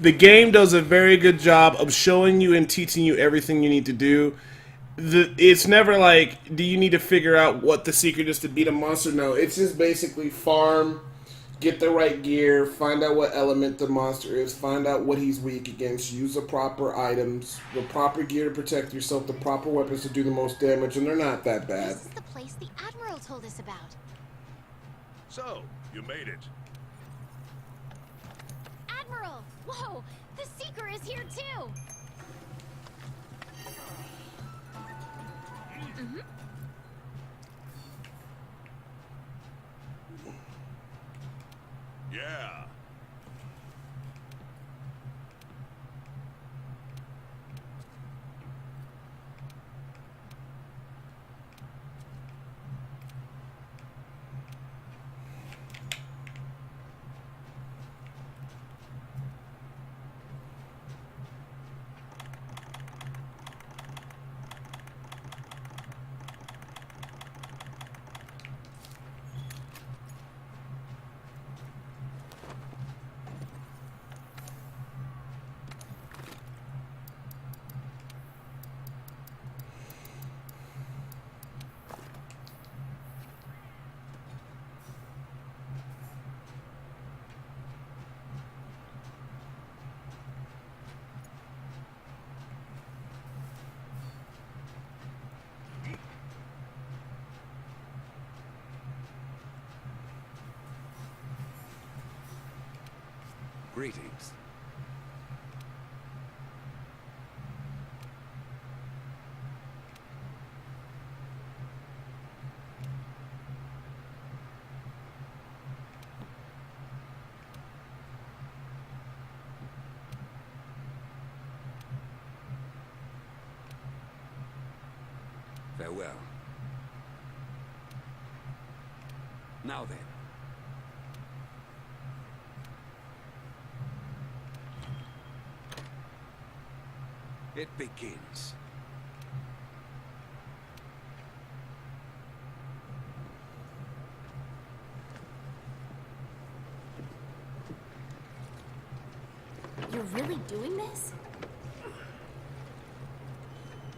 The game does a very good job of showing you and teaching you everything you need to do. It's never like, do you need to figure out what the secret is to beat a monster? No, it's just basically farm, get the right gear, find out what element the monster is, find out what he's weak against, use the proper items, the proper gear to protect yourself, the proper weapons to do the most damage, and they're not that bad. This is the place the Admiral told us about. So, you made it. Admiral! Whoa! The Seeker is here too! Yeah. Greetings. Farewell. Now then. It begins. You're really doing this?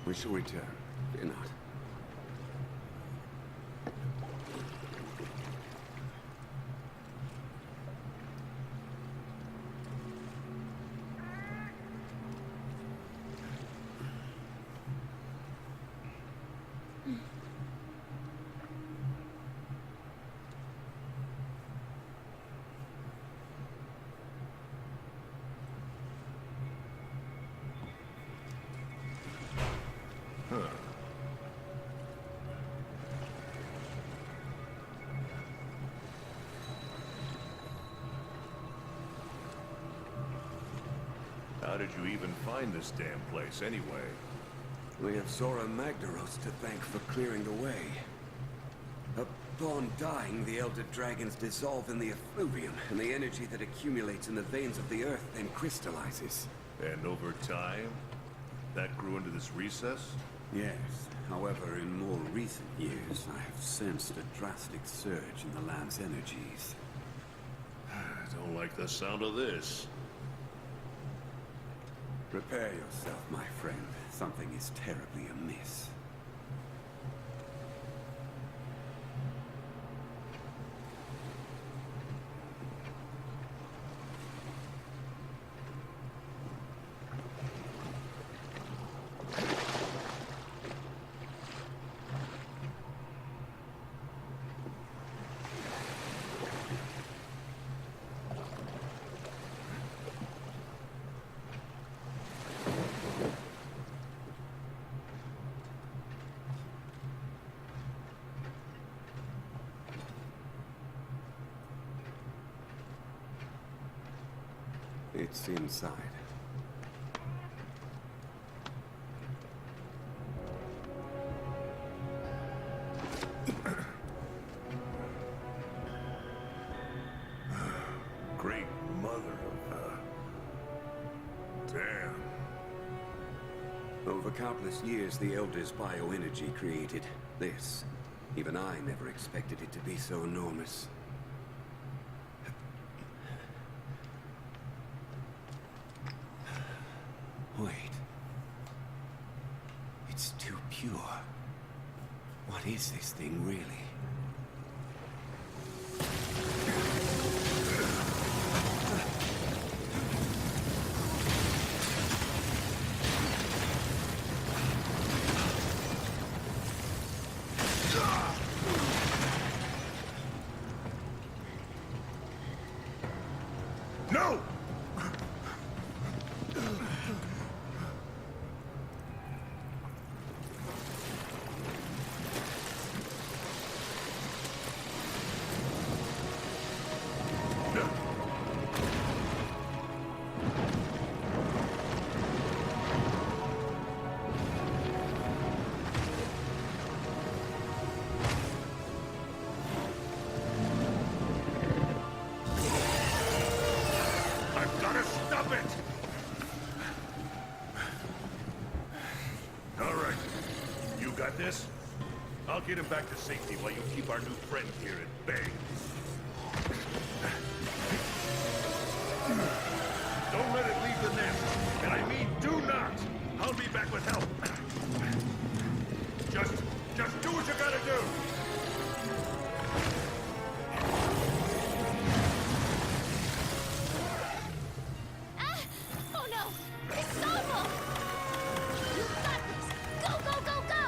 We shall return. Fear not. How did you even find this damn place, anyway? We have Zora Magdaros to thank for clearing the way. Upon dying, the Elder Dragons dissolve in the effluvium, and the energy that accumulates in the veins of the earth then crystallizes. And over time, that grew into this recess? Yes. However, in more recent years, I have sensed a drastic surge in the land's energies. I don't like the sound of this. Prepare yourself, my friend. Something is terribly amiss. It's inside. Great mother of... Damn. Over countless years, the Elder's bioenergy created this. Even I never expected it to be so enormous. pure. What is this thing really? No! I've got to stop it! All right. You got this? I'll get him back to safety while you keep our new friend here at bay. Don't let it leave the nest. And I mean do not! I'll be back with help. Just do what you gotta do! Ah! Oh no! It's Noble! You got this! Go, go, go, go!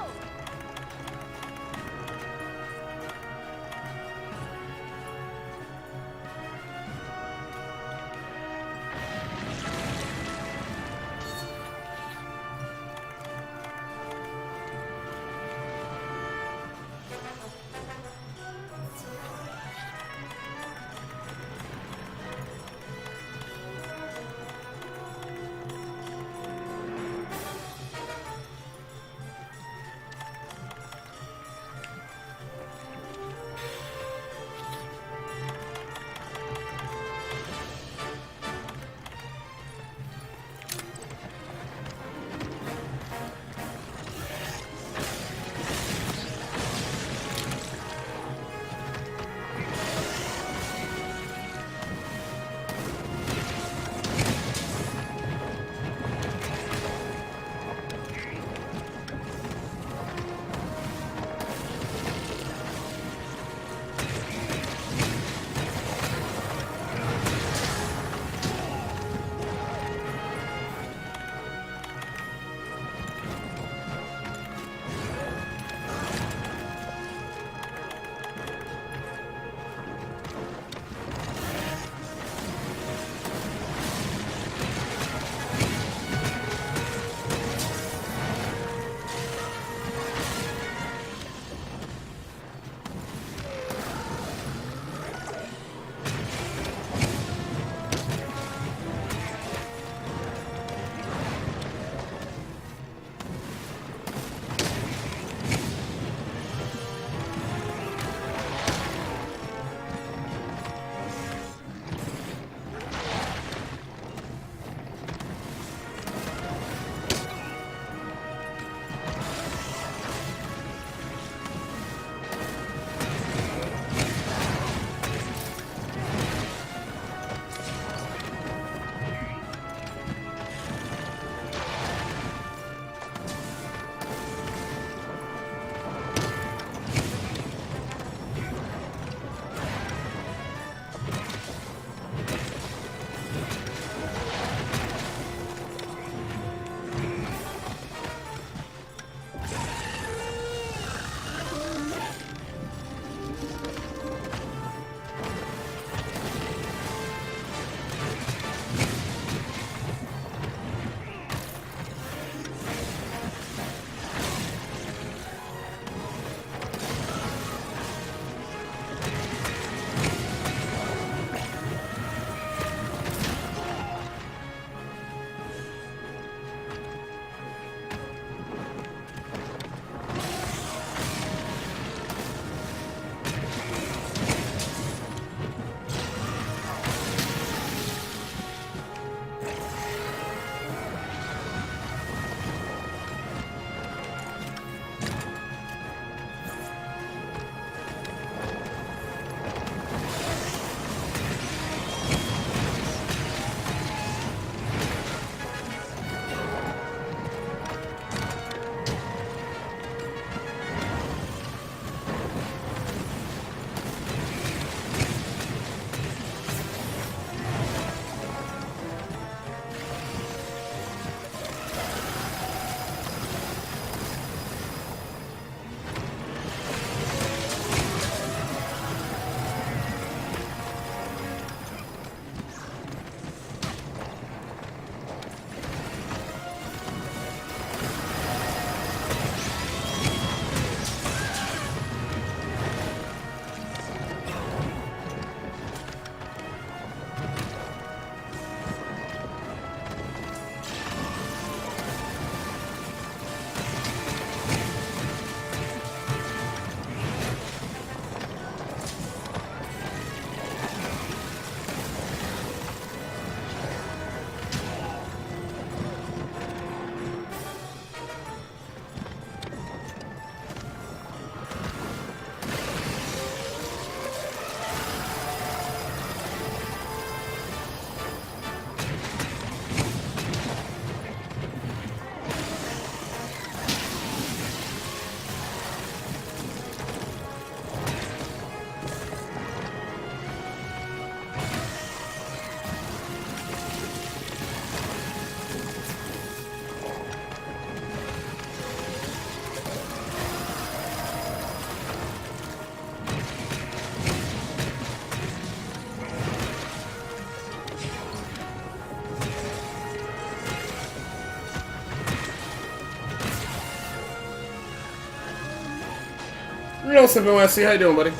know, Simple Westy. How you doing, buddy?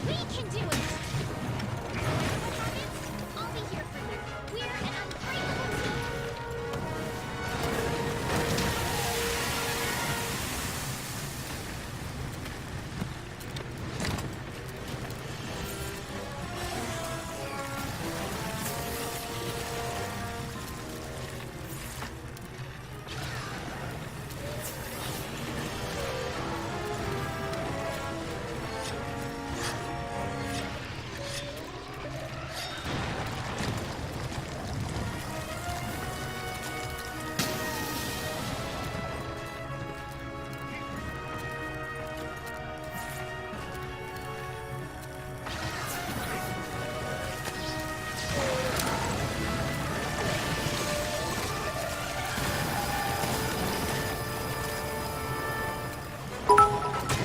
We can do it! Whatever happens, I'll be here for you. We're an unbreakable team.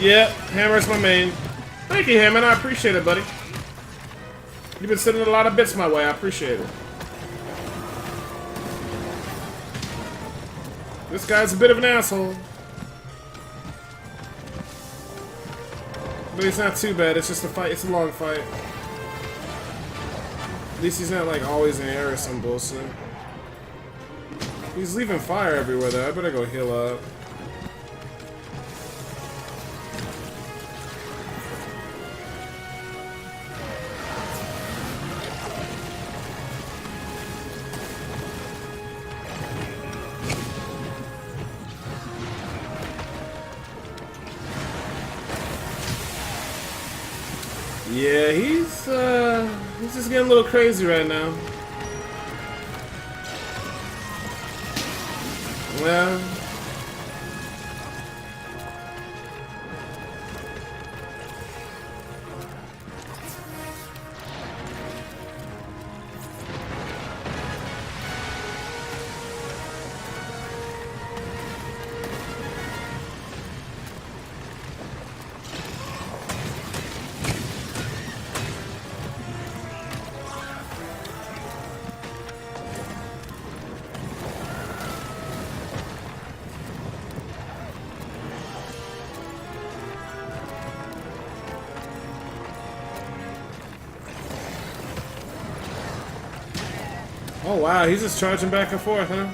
Yep, Hammer's my main. Thank you, Hammer. I appreciate it, buddy. You've been sending a lot of bits my way. I appreciate it. This guy's a bit of an asshole. But he's not too bad. It's just a fight. It's a long fight. At least he's not, like, always in the air or some bullshit. He's leaving fire everywhere, though. I better go heal up. Yeah, he's just getting a little crazy right now. Well, oh wow, he's just charging back and forth, huh?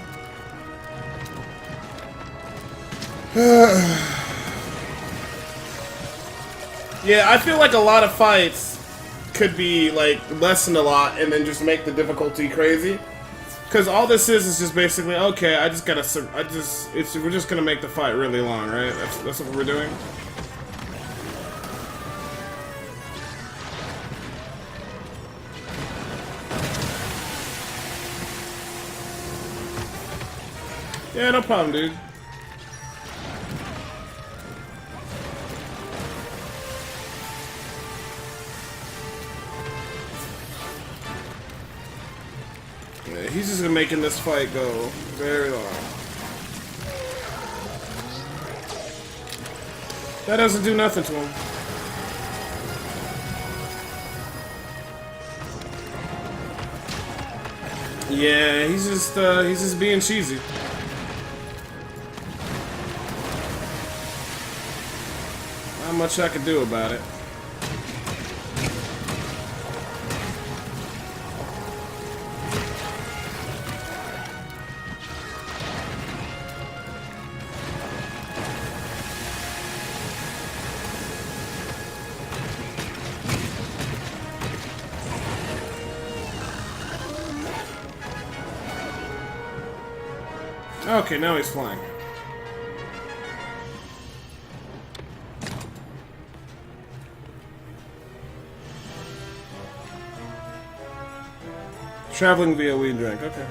Yeah, I feel like a lot of fights could be like lessened a lot and then just make the difficulty crazy. Because all this is just basically, okay, I just gotta, we're just gonna make the fight really long, right? That's what we're doing. Yeah, no problem, dude. Yeah, he's just making this fight go very long. That doesn't do nothing to him. Yeah, he's just being cheesy. Not much I can do about it. Okay, now he's flying. Traveling via weed drink, okay.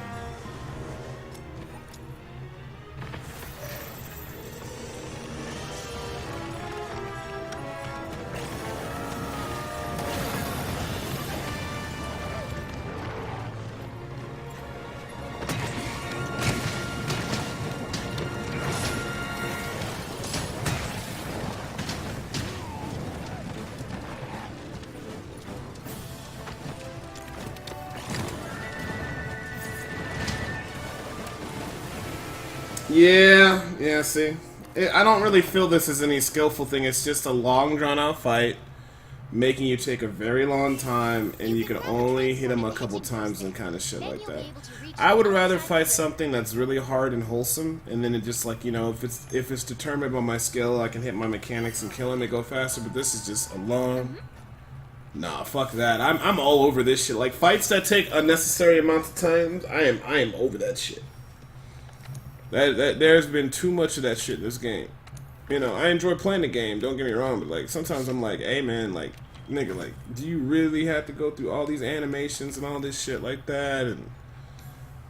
Yeah, see? I don't really feel this as any skillful thing. It's just a long, drawn-out fight, making you take a very long time, and you can only hit him a couple times and kind of shit like that. I would rather fight something that's really hard and wholesome, and then it just, like, you know, if it's determined by my skill, I can hit my mechanics and kill him and go faster, but this is just a long... Nah, fuck that. I'm all over this shit. Like, fights that take unnecessary amounts of time, I am over that shit. There's been too much of that shit in this game. You know, I enjoy playing the game, don't get me wrong, but like sometimes I'm like, hey man, like, nigga, like, do you really have to go through all these animations and all this shit like that? And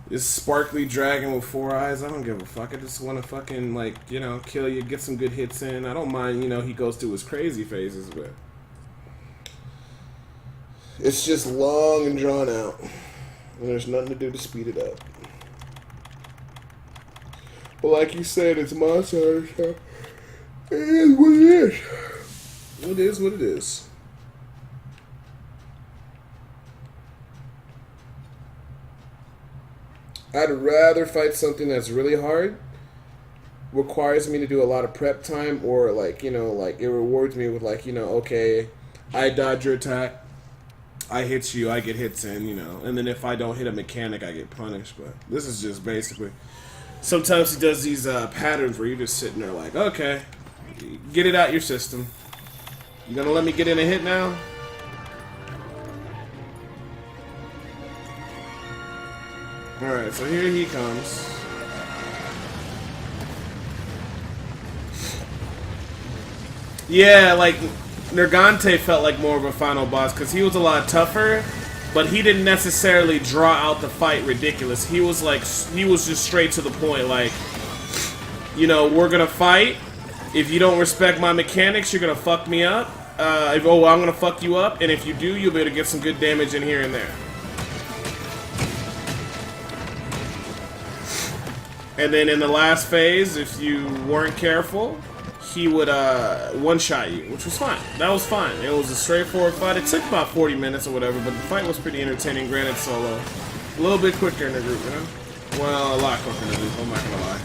this sparkly dragon with 4 eyes, I don't give a fuck. I just want to fucking, like, you know, kill you, get some good hits in. I don't mind, you know, he goes through his crazy phases, but it's just long and drawn out. And there's nothing to do to speed it up. But like you said, it's Monster Hunter, so it is what it is. It is what it is. I'd rather fight something that's really hard, requires me to do a lot of prep time, or like, you know, like it rewards me with like, you know, okay, I dodge your attack, I hit you, I get hits in, you know, and then if I don't hit a mechanic, I get punished. But this is just basically... Sometimes he does these patterns where you're just sitting there like, okay, get it out your system. You gonna let me get in a hit now? Alright, so here he comes. Yeah, like, Nergante felt like more of a final boss because he was a lot tougher. But he didn't necessarily draw out the fight ridiculous. He was like, he was just straight to the point, like, you know, we're gonna fight. If you don't respect my mechanics, you're gonna fuck me up. I'm gonna fuck you up, and if you do, you'll be able to get some good damage in here and there. And then in the last phase, if you weren't careful, he would one-shot you, which was fine. That was fine. It was a straightforward fight. It took about 40 minutes or whatever, but the fight was pretty entertaining, granted solo. A little bit quicker in the group, you know? Well, a lot quicker in the group, I'm not gonna lie.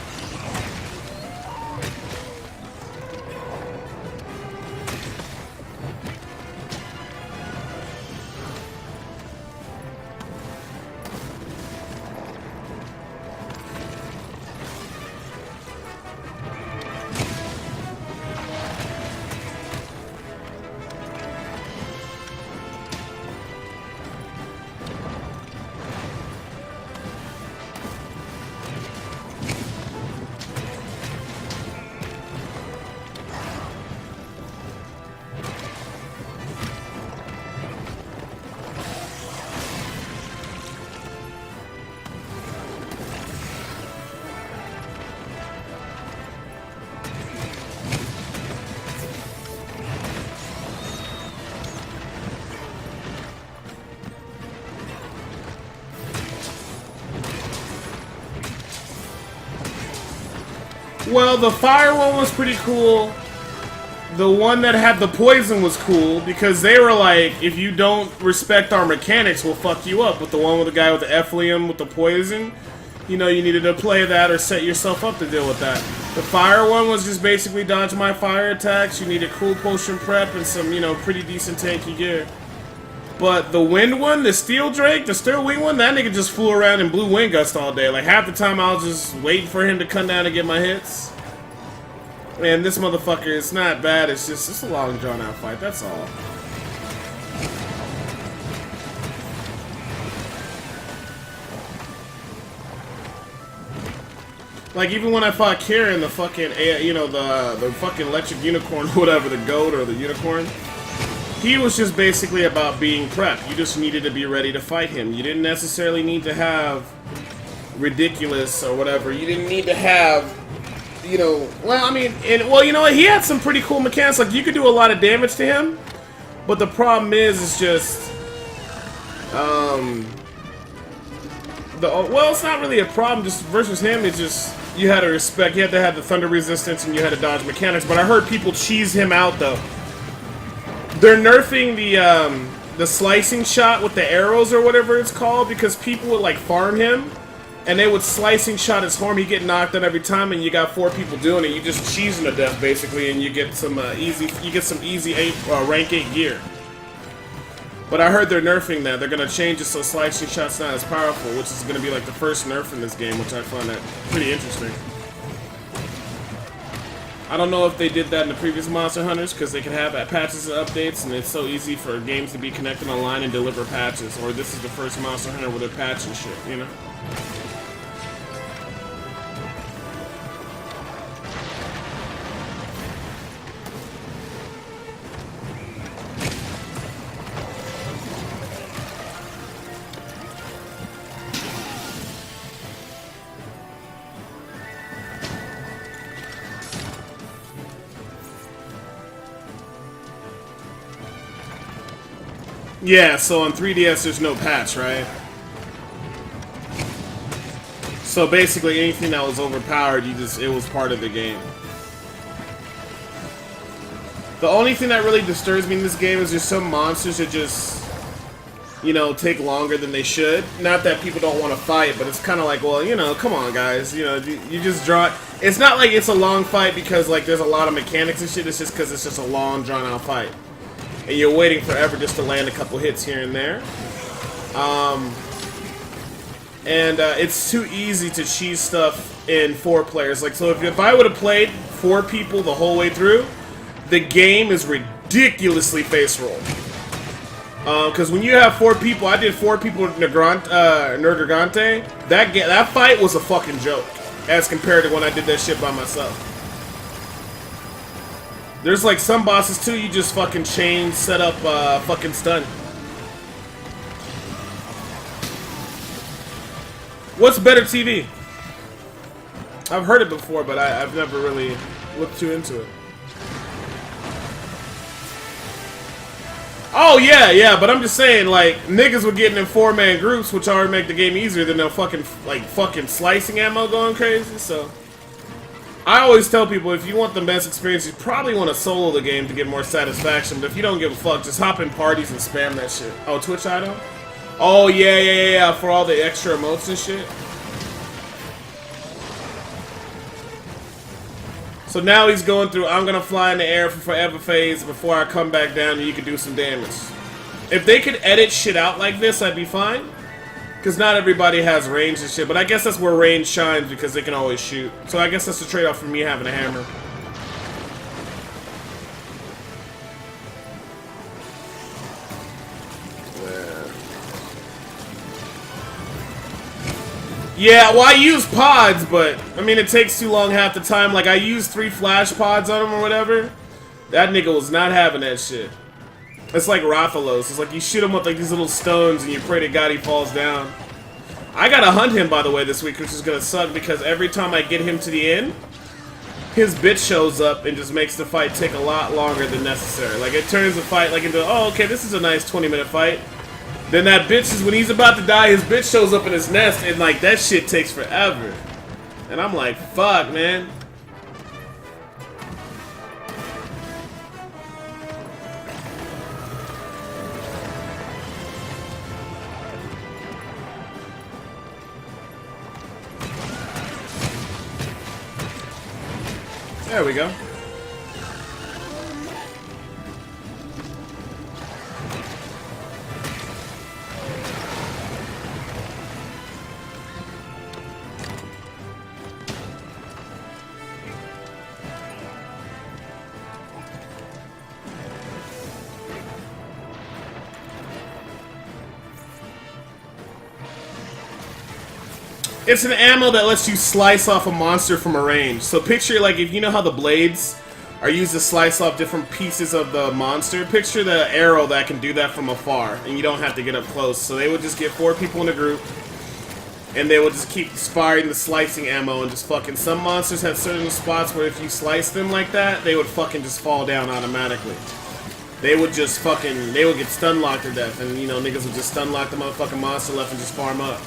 Well, the fire one was pretty cool. The one that had the poison was cool because they were like, if you don't respect our mechanics, we'll fuck you up. With the one with the guy with the effluent with the poison, you know, you needed to play that or set yourself up to deal with that. The fire one was just basically dodge my fire attacks. You needed cool potion prep and some, you know, pretty decent tanky gear. But the wind one, the steel drake, the steel wing one, that nigga just flew around in blue wind gust all day. Like half the time I was just waiting for him to come down and get my hits. And this motherfucker, it's not bad, it's a long drawn out fight, that's all. Like even when I fought Kira in the fucking, you know, the fucking electric unicorn, whatever, the goat or the unicorn, he was just basically about being prepped. You just needed to be ready to fight him. You didn't necessarily need to have ridiculous or whatever. You didn't need to have, you know, well, I mean, well, you know what? He had some pretty cool mechanics. Like, you could do a lot of damage to him, but the problem is, it's just, well, it's not really a problem. Just versus him, it's just you had to respect. You had to have the thunder resistance, and you had to dodge mechanics. But I heard people cheese him out though. They're nerfing the slicing shot with the arrows or whatever it's called because people would like farm him. And they would slicing shot his horn. He'd get knocked out every time, and you got 4 people doing it. You just cheesing to death basically, and you get some easy rank 8 gear. But I heard they're nerfing that. They're gonna change it so slicing shot's not as powerful, which is gonna be like the first nerf in this game, which I find that pretty interesting. I don't know if they did that in the previous Monster Hunters because they can have patches and updates, and it's so easy for games to be connected online and deliver patches. Or this is the first Monster Hunter with a patch and shit, you know. Yeah, so on 3DS there's no patch, right? So basically anything that was overpowered, it was part of the game. The only thing that really disturbs me in this game is there's some monsters that just, you know, take longer than they should. Not that people don't want to fight, but it's kind of like, well, you know, come on guys, you know, you just draw it. It's not like it's a long fight because like there's a lot of mechanics and shit, it's just because it's just a long drawn out fight. And you're waiting forever just to land a couple hits here and there. It's too easy to cheese stuff in 4 players. Like, so if I would have played 4 people the whole way through, the game is ridiculously face rolled. Because when you have 4 people, I did 4 people with Nergigante, that fight was a fucking joke as compared to when I did that shit by myself. There's like some bosses too, you just fucking chain, set up, fucking stun. What's better TV? I've heard it before, but I've never really looked too into it. Oh yeah, but I'm just saying, like, niggas were getting in 4-man groups, which already make the game easier than no fucking slicing ammo going crazy, so. I always tell people, if you want the best experience, you probably want to solo the game to get more satisfaction. But if you don't give a fuck, just hop in parties and spam that shit. Oh, Twitch item? Oh, yeah, for all the extra emotes and shit. So now he's going through, I'm going to fly in the air for forever phase before I come back down and you can do some damage. If they could edit shit out like this, I'd be fine. Because not everybody has range and shit, but I guess that's where range shines because they can always shoot. So I guess that's the trade-off for me having a hammer. Yeah, well I use pods, but I mean it takes too long half the time. Like I used 3 flash pods on him or whatever. That nigga was not having that shit. It's like Rathalos. It's like you shoot him with like these little stones and you pray to God he falls down. I gotta hunt him, by the way, this week, which is gonna suck because every time I get him to the end, his bitch shows up and just makes the fight take a lot longer than necessary. Like it turns the fight like into, oh, okay, this is a nice 20-minute fight. Then that bitch is, when he's about to die, his bitch shows up in his nest and like that shit takes forever. And I'm like, fuck, man. There we go. It's an ammo that lets you slice off a monster from a range. So picture, like, if you know how the blades are used to slice off different pieces of the monster, picture the arrow that can do that from afar, and you don't have to get up close. So they would just get 4 people in a group, and they would just keep firing the slicing ammo and just fucking... Some monsters have certain spots where if you slice them like that, they would fucking just fall down automatically. They would just fucking... They would get stun locked to death, and, you know, niggas would just stun lock the motherfucking monster left and just farm up.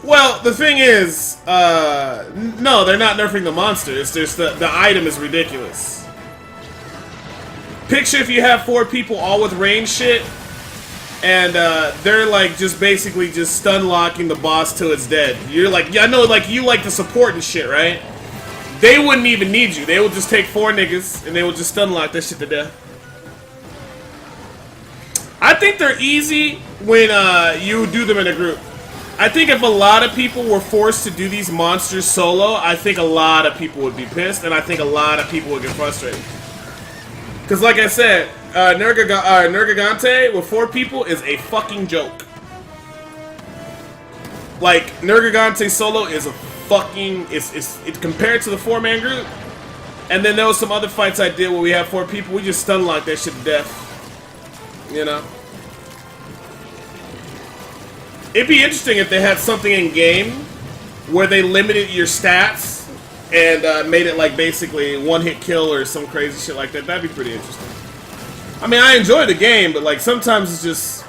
Well, the thing is, no, they're not nerfing the monster. It's just the item is ridiculous. Picture if you have 4 people all with range shit, and they're like just basically just stun locking the boss till it's dead. You're like, yeah, I know, like you like the support and shit, right? They wouldn't even need you. They would just take 4 niggas and they would just stun lock that shit to death. I think they're easy when you do them in a group. I think if a lot of people were forced to do these monsters solo, I think a lot of people would be pissed, and I think a lot of people would get frustrated. Because like I said, Nergigante with 4 people is a fucking joke. Like, Nergigante solo is a fucking... It's compared to the 4-man group. And then there was some other fights I did where we had 4 people, we just stun locked that shit to death. You know? It'd be interesting if they had something in game where they limited your stats and made it like basically one-hit kill or some crazy shit like that. That'd be pretty interesting. I mean, I enjoy the game, but like sometimes it's just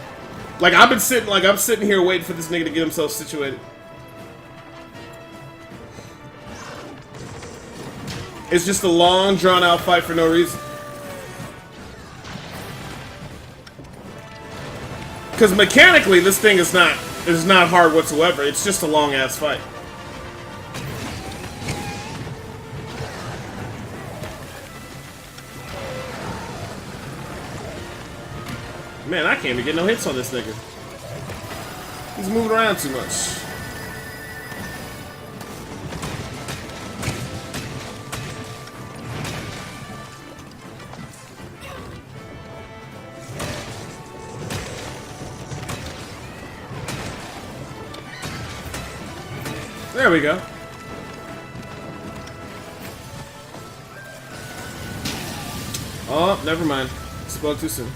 like I'm sitting here waiting for this nigga to get himself situated. It's just a long, drawn-out fight for no reason. Because mechanically, this thing is not hard whatsoever. It's just a long-ass fight. Man, I can't even get no hits on this nigga. He's moving around too much. There we go. Oh, never mind. Spoke too soon.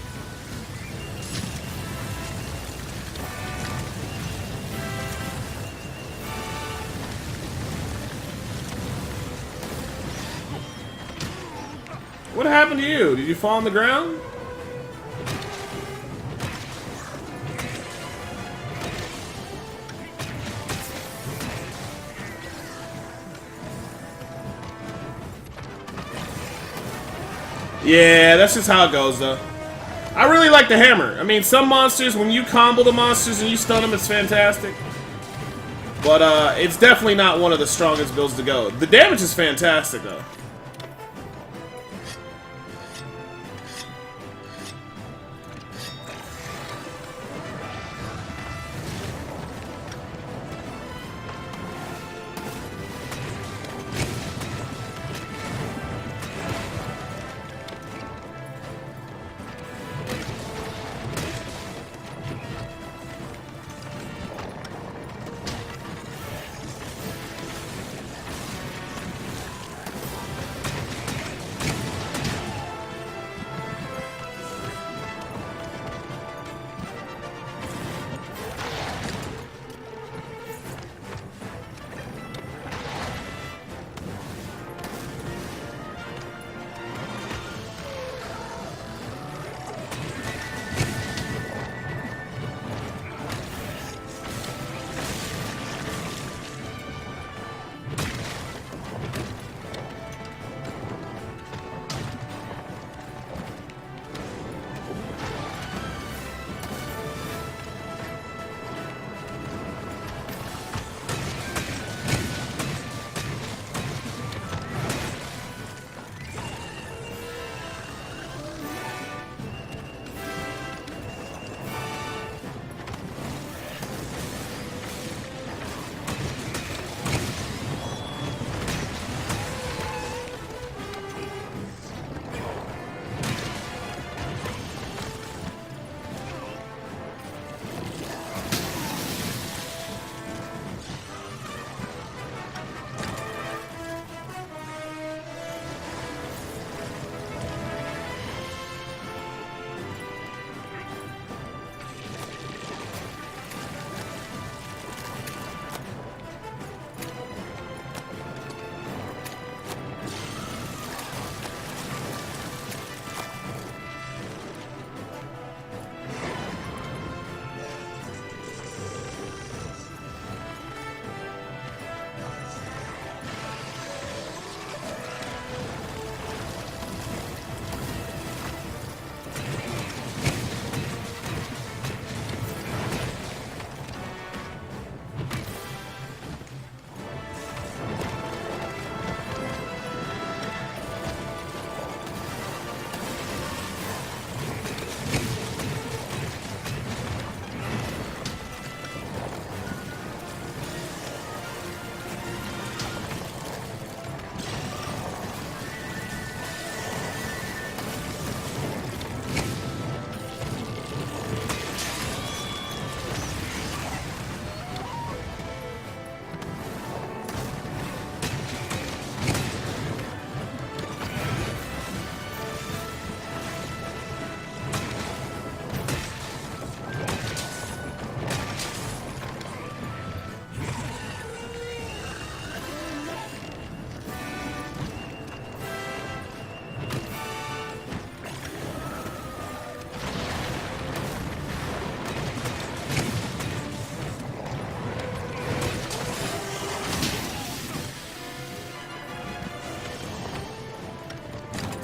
What happened to you? Did you fall on the ground? Yeah, that's just how it goes, though. I really like the hammer. I mean, some monsters, when you combo the monsters and you stun them, it's fantastic. But it's definitely not one of the strongest builds to go. The damage is fantastic, though.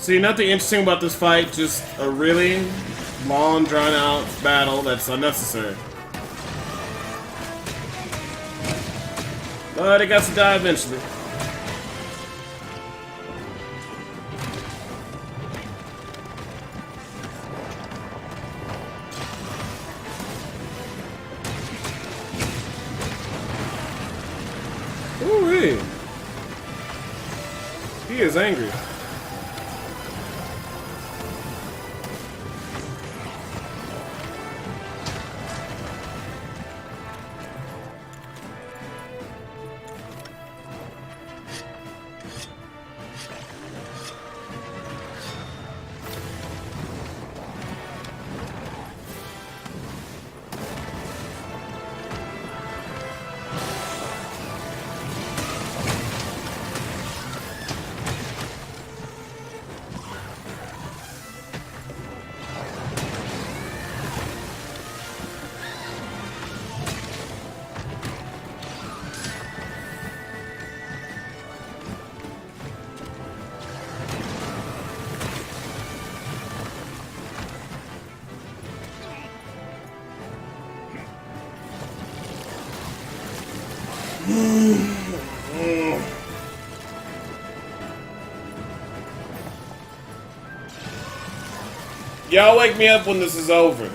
See, nothing interesting about this fight, just a really long, drawn-out battle that's unnecessary. But it got to die eventually. Ooh-wee. He is angry. Y'all wake me up when this is over.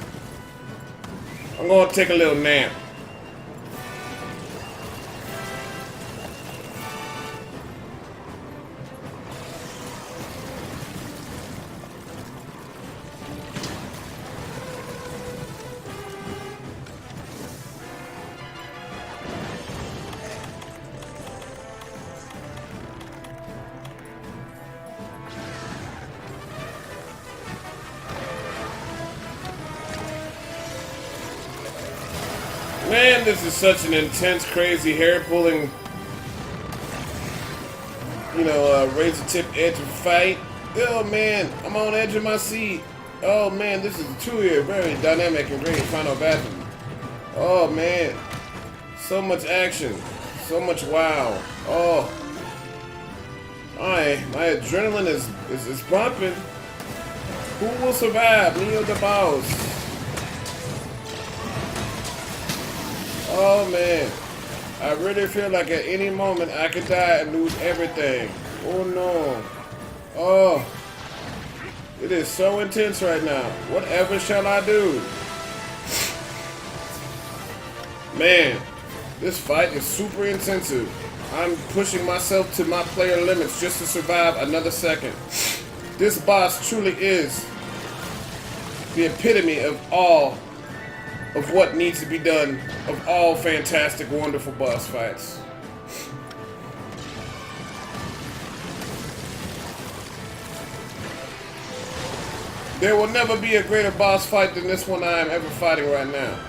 I'm gonna take a little nap. Man, this is such an intense, crazy, hair-pulling, razor tip edge of fight. Oh man, I'm on edge of my seat. Oh man, this is truly a very dynamic and great final battle. Oh man, so much action, so much wow. Oh, my adrenaline is pumping. Who will survive, me or the boss? Oh man, I really feel like at any moment I could die and lose everything. Oh no. Oh, it is so intense right now. Whatever shall I do? Man, this fight is super intensive. I'm pushing myself to my player limits just to survive another second. This boss truly is the epitome of all of what needs to be done, of all fantastic, wonderful boss fights. There will never be a greater boss fight than this one I am ever fighting right now.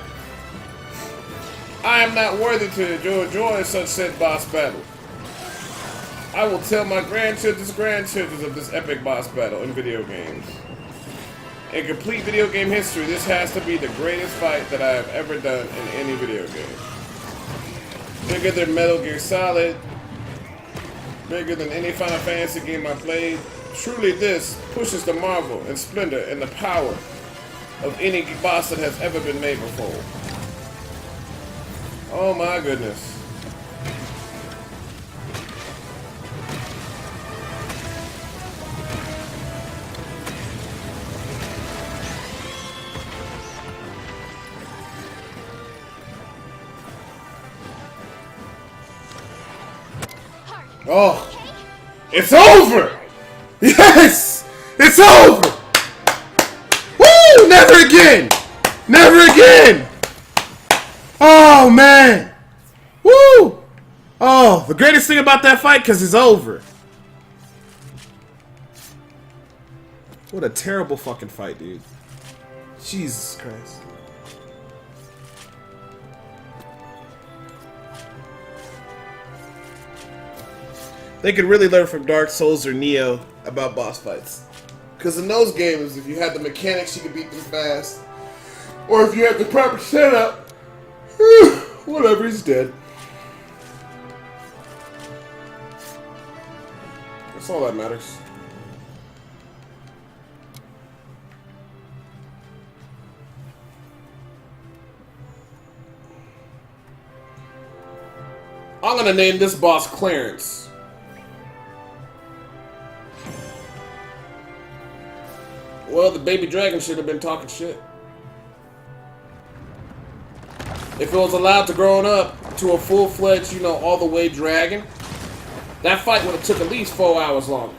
I am not worthy to enjoy such said boss battle. I will tell my grandchildren's grandchildren of this epic boss battle in video games. In complete video game history, this has to be the greatest fight that I have ever done in any video game. Bigger than Metal Gear Solid, bigger than any Final Fantasy game I played. Truly this pushes the marvel and splendor and the power of any boss that has ever been made before. Oh my goodness. Oh, it's over! Yes! It's over! Woo! Never again! Never again! Oh, man! Woo! Oh, the greatest thing about that fight, because it's over. What a terrible fucking fight, dude. Jesus Christ. They could really learn from Dark Souls or Neo about boss fights. Because in those games, if you had the mechanics, you could beat them fast. Or if you had the proper setup, whatever, he's dead. That's all that matters. I'm gonna name this boss Clarence. Well, the baby dragon should have been talking shit. If it was allowed to grow up to a full-fledged, you know, all the way dragon, that fight would have took at least 4 hours longer.